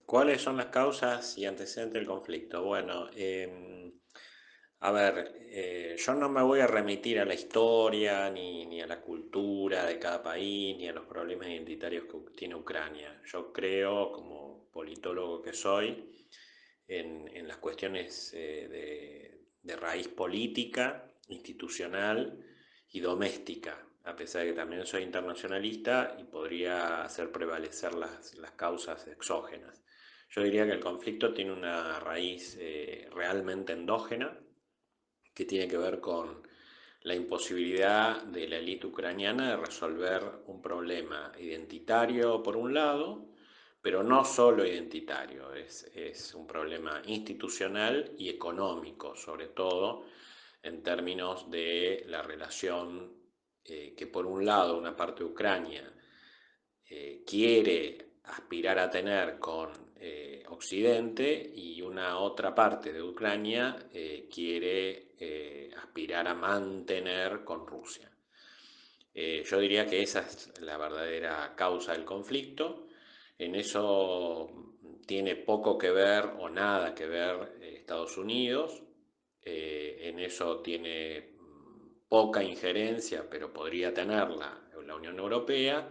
¿Cuáles son las causas y antecedentes del conflicto? Bueno, a ver, yo no me voy a remitir a la historia, ni a la cultura de cada país, ni a los problemas identitarios que tiene Ucrania. Yo creo, como politólogo que soy, en las cuestiones de raíz política, institucional y doméstica, a pesar de que también soy internacionalista y podría hacer prevalecer las causas exógenas. Yo diría que el conflicto tiene una raíz realmente endógena, que tiene que ver con la imposibilidad de la élite ucraniana de resolver un problema identitario por un lado, pero no solo identitario, es un problema institucional y económico, sobre todo en términos de la relación que por un lado una parte de Ucrania quiere aspirar a tener con Occidente, y una otra parte de Ucrania quiere aspirar a mantener con Rusia. Yo diría que esa es la verdadera causa del conflicto. En eso tiene poco que ver o nada que ver Estados Unidos. En eso tiene poca injerencia, pero podría tenerla la Unión Europea.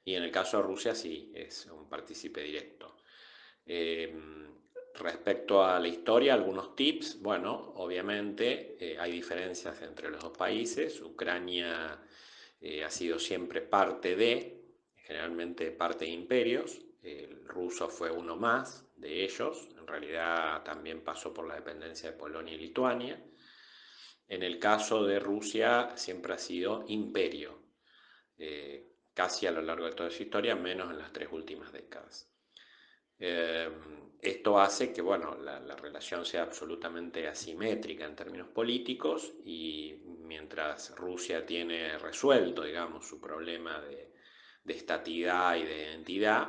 Y en el caso de Rusia sí, es un partícipe directo. Eh, Respecto a la historia, algunos tips. Bueno, obviamente hay diferencias entre los dos países. Ucrania ha sido siempre parte generalmente parte de imperios. El ruso fue uno más de ellos. En realidad también pasó por la dependencia de Polonia y Lituania. En el caso de Rusia siempre ha sido imperio, casi a lo largo de toda su historia, menos en las 3 últimas décadas. Eh, Esto hace que bueno, la relación sea absolutamente asimétrica en términos políticos, y mientras Rusia tiene resuelto, digamos, su problema de estatidad y de identidad,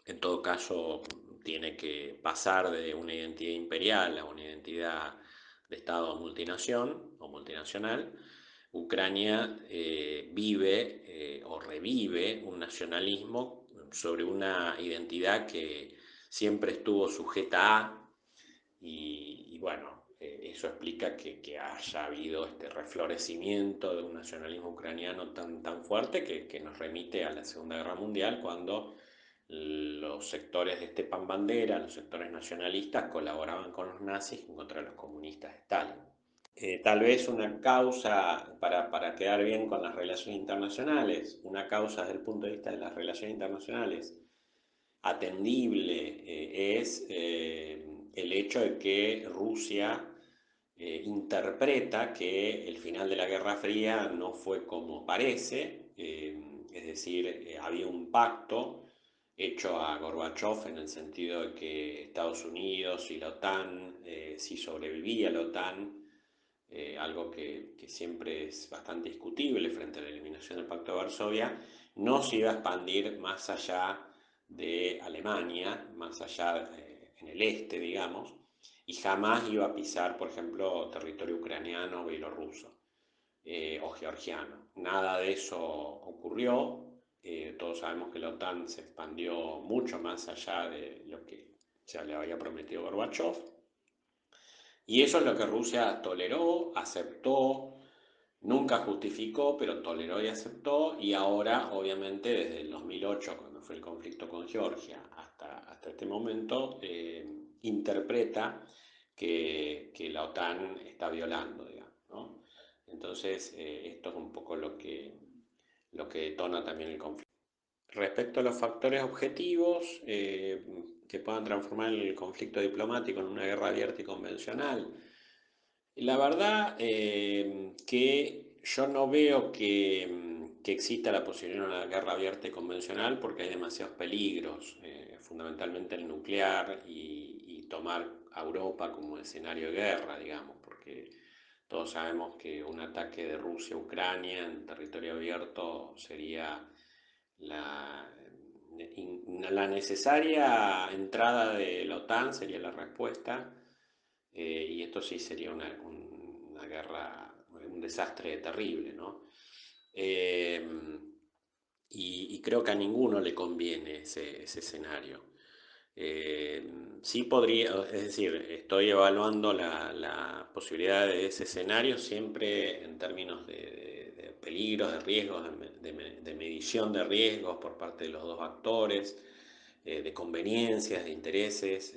en todo caso tiene que pasar de una identidad imperial a una identidad de Estado multinación o multinacional. Ucrania vive o revive un nacionalismo sobre una identidad que siempre estuvo sujeta a, y bueno, eso explica que haya habido este reflorecimiento de un nacionalismo ucraniano tan fuerte que nos remite a la Segunda Guerra Mundial, cuando los sectores de Stepan Bandera, los sectores nacionalistas, colaboraban con los nazis contra los comunistas de Stalin. Tal vez una causa, para quedar bien con las relaciones internacionales, una causa desde el punto de vista de las relaciones internacionales atendible es el hecho de que Rusia interpreta que el final de la Guerra Fría no fue como parece. Es decir, había un pacto hecho a Gorbachev en el sentido de que Estados Unidos y la OTAN, si sobrevivía la OTAN, algo que siempre es bastante discutible frente a la eliminación del Pacto de Varsovia, no se iba a expandir más allá de Alemania, más allá en el este, digamos, y jamás iba a pisar, por ejemplo, territorio ucraniano o bielorruso o georgiano. Nada de eso ocurrió. Todos sabemos que la OTAN se expandió mucho más allá de lo que ya le había prometido Gorbachev. Y eso es lo que Rusia toleró, aceptó, nunca justificó, pero toleró y aceptó. Y ahora, obviamente, desde el 2008, cuando fue el conflicto con Georgia, hasta este momento, interpreta que la OTAN está violando, digamos, ¿no? Entonces, esto es un poco lo que detona también el conflicto. Respecto a los factores objetivos que puedan transformar el conflicto diplomático en una guerra abierta y convencional, la verdad que yo no veo que exista la posibilidad de una guerra abierta y convencional, porque hay demasiados peligros, fundamentalmente el nuclear, y tomar a Europa como escenario de guerra, digamos, porque todos sabemos que un ataque de Rusia a Ucrania en territorio abierto sería la, la necesaria entrada de la OTAN, sería la respuesta. Y esto sí sería una guerra, un desastre terrible, ¿no? Eh, y creo que a ninguno le conviene ese escenario. Sí podría, es decir, estoy evaluando la posibilidad de ese escenario siempre en términos de peligros, de riesgos, de medición de riesgos por parte de los dos actores, de conveniencias, de intereses.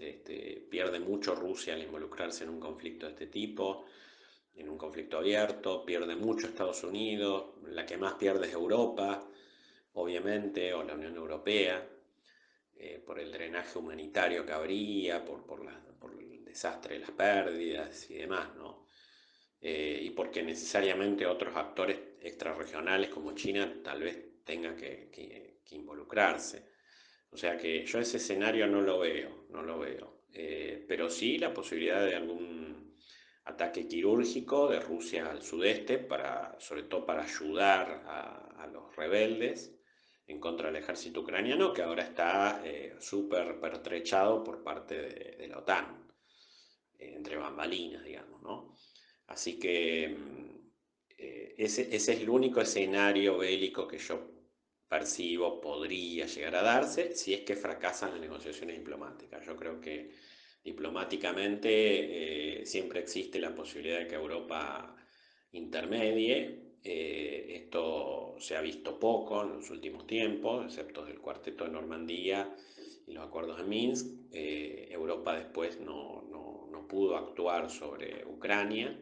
Pierde mucho Rusia al involucrarse en un conflicto de este tipo, en un conflicto abierto, pierde mucho Estados Unidos, la que más pierde es Europa, obviamente, o la Unión Europea, por el drenaje humanitario que habría, por el desastre, las pérdidas y demás, ¿no? Y porque necesariamente otros actores extrarregionales como China tal vez tengan que involucrarse. O sea que yo ese escenario no lo veo, no lo veo. Pero sí la posibilidad de algún ataque quirúrgico de Rusia al sudeste, sobre todo para ayudar a los rebeldes en contra del ejército ucraniano, que ahora está súper pertrechado por parte de la OTAN, entre bambalinas, digamos, ¿no? Así que ese es el único escenario bélico que yo percibo podría llegar a darse si es que fracasan las negociaciones diplomáticas. Yo creo que diplomáticamente siempre existe la posibilidad de que Europa intermedie. Esto se ha visto poco en los últimos tiempos, excepto del Cuarteto de Normandía y los acuerdos de Minsk. Europa después no pudo actuar sobre Ucrania.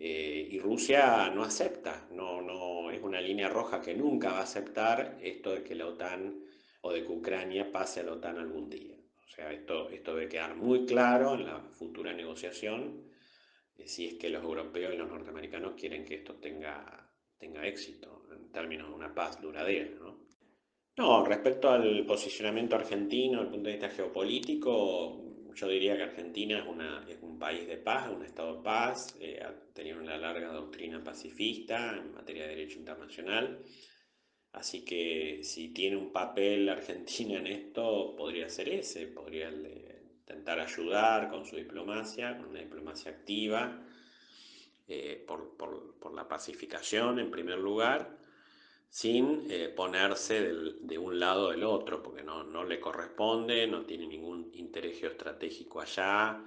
Y Rusia no acepta, no, es una línea roja que nunca va a aceptar esto de que la OTAN o de que Ucrania pase a la OTAN algún día. O sea, esto debe quedar muy claro en la futura negociación, si es que los europeos y los norteamericanos quieren que esto tenga éxito en términos de una paz duradera, ¿no? No, respecto al posicionamiento argentino desde el punto de vista geopolítico, yo diría que Argentina es un país de paz, un estado de paz, ha tenido una larga doctrina pacifista en materia de derecho internacional, así que si tiene un papel Argentina en esto, podría ser ese, podría el de intentar ayudar con su diplomacia, con una diplomacia activa, por la pacificación en primer lugar, sin ponerse de un lado o del otro, porque no le corresponde, no tiene ningún interés geoestratégico allá,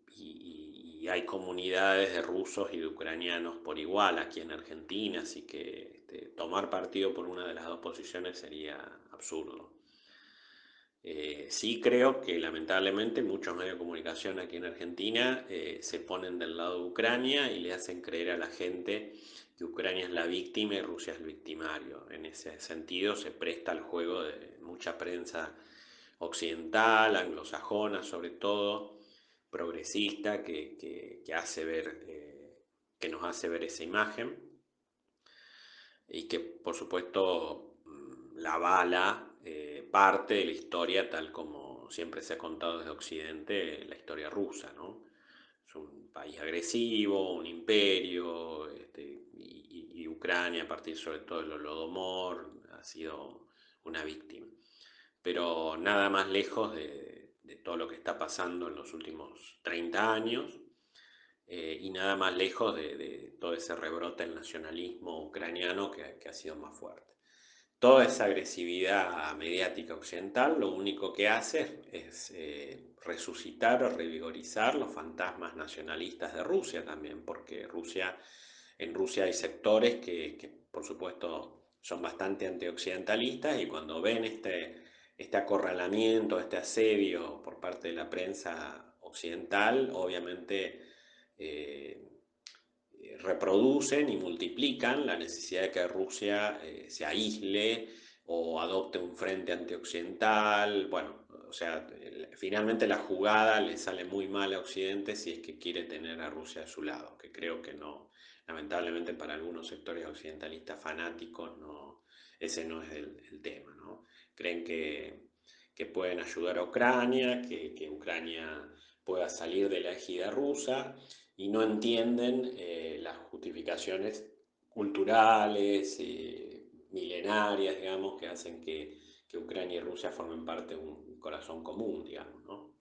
y hay comunidades de rusos y de ucranianos por igual aquí en Argentina, así que tomar partido por una de las dos posiciones sería absurdo. Sí creo que lamentablemente muchos medios de comunicación aquí en Argentina se ponen del lado de Ucrania y le hacen creer a la gente que Ucrania es la víctima y Rusia es el victimario. En ese sentido se presta al juego de mucha prensa occidental, anglosajona sobre todo, progresista, que hace ver, que nos hace ver esa imagen y que por supuesto la avala parte de la historia tal como siempre se ha contado desde Occidente, la historia rusa, ¿no? Es un país agresivo, un imperio, y Ucrania, a partir sobre todo del Holodomor, ha sido una víctima. Pero nada más lejos de todo lo que está pasando en los últimos 30 años, y nada más lejos de todo ese rebrote del nacionalismo ucraniano que ha sido más fuerte. Toda esa agresividad mediática occidental lo único que hace es resucitar o revigorizar los fantasmas nacionalistas de Rusia también, porque en Rusia hay sectores que por supuesto son bastante antioccidentalistas y cuando ven este acorralamiento, este asedio por parte de la prensa occidental, obviamente eh, reproducen y multiplican la necesidad de que Rusia se aísle o adopte un frente antioccidental. Bueno, o sea, finalmente la jugada le sale muy mal a Occidente si es que quiere tener a Rusia a su lado, que creo que no, lamentablemente para algunos sectores occidentalistas fanáticos ese no es el tema, ¿no? Creen que pueden ayudar a Ucrania, que Ucrania pueda salir de la égida rusa y no entienden las justificaciones culturales, milenarias, digamos, que hacen que Ucrania y Rusia formen parte de un corazón común, digamos, ¿no?